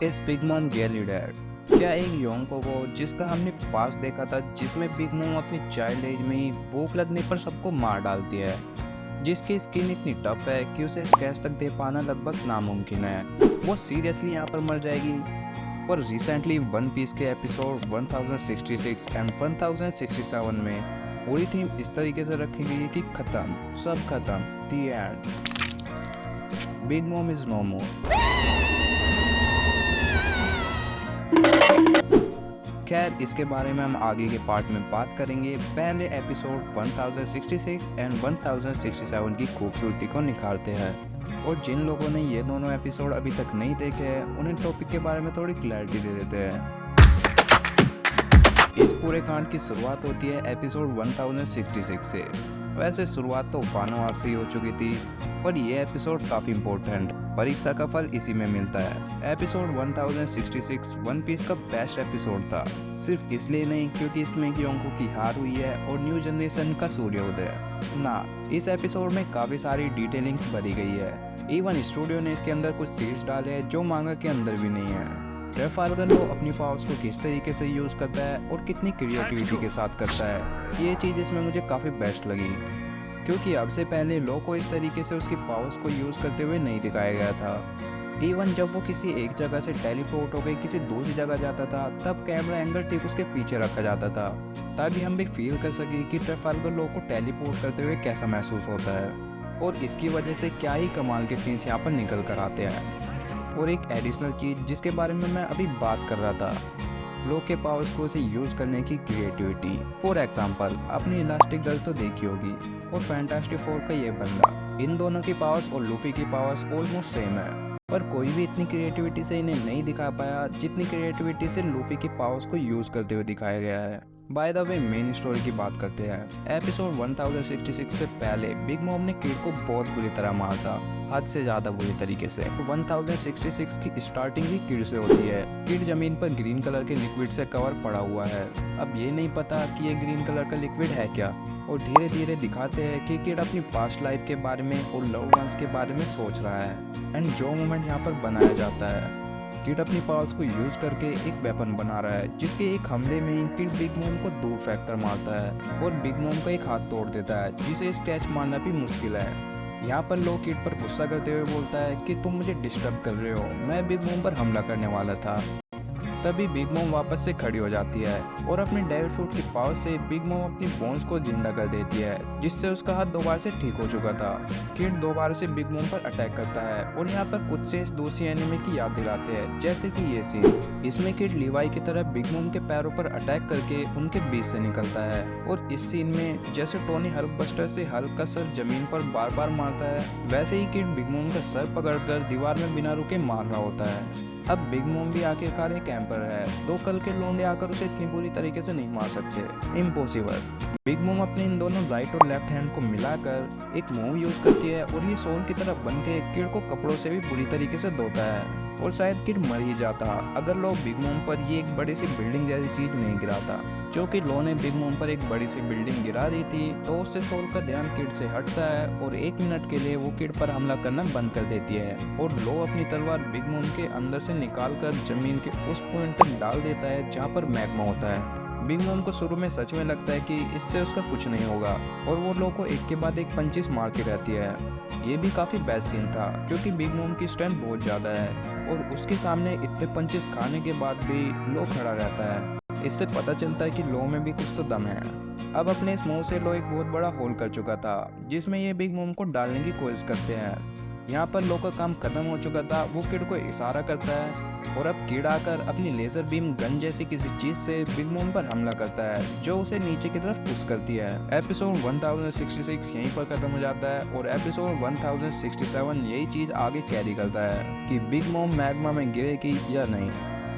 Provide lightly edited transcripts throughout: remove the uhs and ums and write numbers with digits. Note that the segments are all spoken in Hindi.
इस बिग मॉम रियली डेड? क्या एक योंको को जिसका हमने पास देखा था, जिसमें बिग मॉम अपनी चाइल्ड एज में ही भूख लगने पर सबको मार डालती है, जिसकी स्किन इतनी टफ है कि उसे स्क्रैच तक दे पाना लगभग नामुमकिन है, वो सीरियसली यहाँ पर मर जाएगी? पर रिसेंटली वन पीस के एपिसोड 1066 एंड 1067 में पूरी थीम इस तरीके से रखी गई है कि खत्म, सब खत्म, the end, big mom is no more. खैर, इसके बारे में हम आगे के पार्ट में बात करेंगे। पहले एपिसोड 1066 एंड 1067 की खूबसूरती को निखारते हैं, और जिन लोगों ने ये दोनों एपिसोड अभी तक नहीं देखे हैं उन्हें टॉपिक के बारे में थोड़ी क्लैरिटी दे देते हैं। इस पूरे कांड की शुरुआत होती है एपिसोड 1066 से। वैसे शुरुआत तो वानोआर से ही हो चुकी थी, पर ये एपिसोड काफी इम्पोर्टेंट, परीक्षा का फल इसी में मिलता है। एपिसोड 1066 वन पीस का बेस्ट एपिसोड था, सिर्फ इसलिए नहीं क्योंकि इसमें योंको की हार हुई है और न्यू जनरेशन का सूर्योदय ना, इस एपिसोड में काफी सारी डिटेलिंग्स भरी गई है। इवन स्टूडियो ने इसके अंदर कुछ सीन्स डाले हैं जो मांगा के अंदर भी नहीं है। ट्रेफाल्गर लो अपनी पावर्स को किस तरीके से यूज करता है और कितनी क्रिएटिविटी के साथ करता है, ये चीज़ इसमें मुझे काफ़ी बेस्ट लगी, क्योंकि अब से पहले लो को इस तरीके से उसकी पावर्स को यूज करते हुए नहीं दिखाया गया था। इवन जब वो किसी एक जगह से टेलीपोर्ट हो गई किसी दूसरी जगह जाता था, तब कैमरा एंगल ठीक उसके पीछे रखा जाता था, ताकि हम भी फील कर सके कि ट्रेफाल्गर लो को टेलीपोर्ट करते हुए कैसा महसूस होता है। और इसकी वजह से क्या ही कमाल के सीन्स यहाँ पर निकल कर आते हैं। और एक एडिशनल चीज़ जिसके बारे में मैं अभी बात कर रहा था, लो के पावर्स को उसे यूज करने की क्रिएटिविटी। फॉर एग्जांपल, अपनी इलास्टिक गर्ल तो देखी होगी और फैंटास्टिक फोर का ये बंदा, इन दोनों की पावर्स और लूफी की पावर्स ऑलमोस्ट सेम है, पर कोई भी इतनी क्रिएटिविटी से इन्हें नहीं दिखा पाया जितनी क्रिएटिविटी से लूफी की पावर्स को यूज करते हुए दिखाया गया है। By the way, main story की बात करते हैं। एपिसोड 1066 से पहले बिग मॉम ने किड को बहुत बुरी तरह मारा था, हद से ज्यादा बुरी तरीके से। 1066 की स्टार्टिंग ही किड से होती है। किड जमीन पर ग्रीन कलर के लिक्विड से कवर पड़ा हुआ है। अब ये नहीं पता कि ये ग्रीन कलर का लिक्विड है क्या, और धीरे धीरे दिखाते हैं कि किड अपनी पास्ट लाइफ के बारे में और लव वंस के बारे में सोच रहा है। एंड जो मोमेंट यहाँ पर बनाया जाता है, किड अपनी पावर्स को यूज करके एक वेपन बना रहा है, जिसके एक हमले में ही किड बिग मॉम को दूर फेंक कर मारता है और बिग मॉम का एक हाथ तोड़ देता है, जिसे स्क्रैच मारना भी मुश्किल है। यहाँ पर लो किड पर गुस्सा करते हुए बोलता है कि तुम मुझे डिस्टर्ब कर रहे हो, मैं बिग मॉम पर हमला करने वाला था। तभी बिग मॉम वापस से खड़ी हो जाती है और अपने डेविल फ्रूट की पावर से बिग मॉम अपनी बोन्स को जिंदा कर देती है, जिससे उसका हाथ दोबारा से ठीक हो चुका था। किड दोबारा से बिग मॉम पर अटैक करता है और यहाँ पर कुछ से इस दूसरी एनिमे की याद दिलाते हैं, जैसे कि ये सीन। इसमें किड लीवाई की तरह बिग मॉम के पैरों पर अटैक करके उनके बीच से निकलता है, और इस सीन में जैसे टोनी हल्क बस्टर से हल्क का सर जमीन पर बार बार मारता है, वैसे ही किड बिग मॉम का सर पकड़कर दीवार में बिना रुके मार रहा होता है। अब बिग मॉम भी आखिरकार एक एम्पर है, दो कल के लोंडे आकर उसे इतनी बुरी तरीके से नहीं मार सकते, इम्पॉसिबल। बिग मॉम अपने इन दोनों राइट और लेफ्ट हैंड को मिलाकर एक मूव यूज करती है, और ये सोल की तरह बन के किड को कपड़ों से भी बुरी तरीके से धोता है, और शायद किड मर ही जाता अगर लो बिग मॉम पर ये एक बड़ी सी बिल्डिंग जैसी चीज नहीं गिराता। जो कि लो ने बिग मॉम पर एक बड़ी सी बिल्डिंग गिरा दी थी, तो उससे सोल का ध्यान किड से हटता है और 1 मिनट के लिए वो किड पर हमला करना बंद कर देती है, और लो अपनी तलवार बिग मॉम के अंदर से निकालकर जमीन के उस पॉइंट तक डाल देता है जहाँ पर मैग्मा होता है। बिग मॉम को शुरू में सच में लगता है कि इससे उसका कुछ नहीं होगा, और वो लो को एक के बाद एक पंचेस मारती रहती है। ये भी काफी बेस्ट सीन था, क्योंकि बिग मॉम की स्ट्रेंथ बहुत ज्यादा है और उसके सामने इतने पंचेस खाने के बाद भी लो खड़ा रहता है। इससे पता चलता है कि लो में भी कुछ तो दम है। अब अपने इस मुंह से लो एक बहुत बड़ा होल कर चुका था, जिसमें ये बिग मॉम को डालने की कोशिश करते हैं। यहाँ पर लो का काम खत्म हो चुका था, वो किड को इशारा करता है, और अब किड आकर अपनी लेजर बीम गन जैसी किसी चीज से बिग मॉम पर हमला करता है, जो उसे नीचे की तरफ पुश करती है। एपिसोड 1066 यहीं पर खत्म हो जाता है, और एपिसोड 1067 यही चीज आगे कैरी करता है कि बिग मॉम मैग्मा में गिरेगी या नहीं।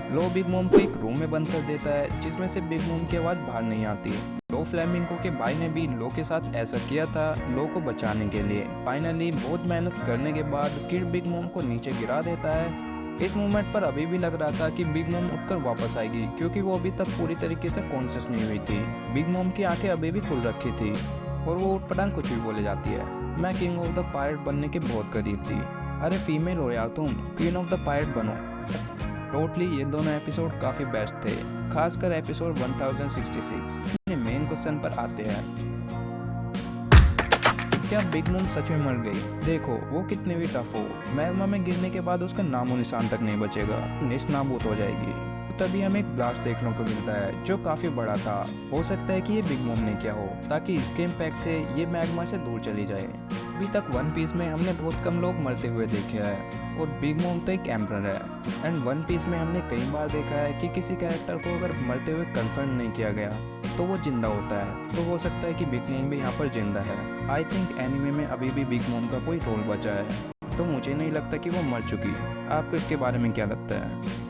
लो बिग मॉम को एक रूम में बंद कर देता है, जिसमें से बिग मॉम की आवाज बाहर नहीं आती। लो फ्लेमिंगो के भाई ने भी लो के साथ ऐसा किया था, लो को बचाने के लिए। फाइनली बहुत मेहनत करने के बाद किड बिग मॉम को नीचे गिरा देता है। इस मोमेंट पर अभी भी लग रहा था कि बिग मॉम उठकर वापस आएगी, क्योंकि वो अभी तक पूरी तरीके से कॉन्शियस नहीं हुई थी। बिग मॉम की आंखें अभी भी खुल रखी थी, और वो उठपटांग कुछ भी बोले जाती है। मैं किंग ऑफ द पायरेट बनने के बहुत करीब थी। अरे फीमेल हो यार तुम, क्वीन ऑफ द पायरेट बनो। टोटली ये दोनों एपिसोड काफ़ी बेस्ट थे, खासकर एपिसोड 1066। अपने मेन क्वेश्चन पर आते हैं, क्या बिग मॉम सच में मर गई? देखो वो कितने भी टफ हो, मैग्मा में गिरने के बाद उसका नामो निशान तक नहीं बचेगा, नेस्तनाबूद हो जाएगी। तभी हमें एक ब्लास्ट देखने को मिलता है जो काफी बड़ा था। हो सकता है कि ये बिग मॉम ने किया हो ताकि इसके इम्पैक्ट से ये मैग्मा से दूर चली जाए। अभी तक वन पीस में हमने बहुत कम लोग मरते हुए देखे हैं और बिग मॉम तो एक एम्परर है। एंड वन पीस में हमने कई बार देखा है कि किसी कैरेक्टर को अगर मरते हुए कन्फर्म नहीं किया गया तो वो जिंदा होता है। तो हो सकता है कि बिग मॉम भी यहाँ पर जिंदा है। आई थिंक एनिमे में अभी भी बिग मॉम का कोई रोल बचा है, तो मुझे नहीं लगता कि वो मर चुकी। आपको इसके बारे में क्या लगता है?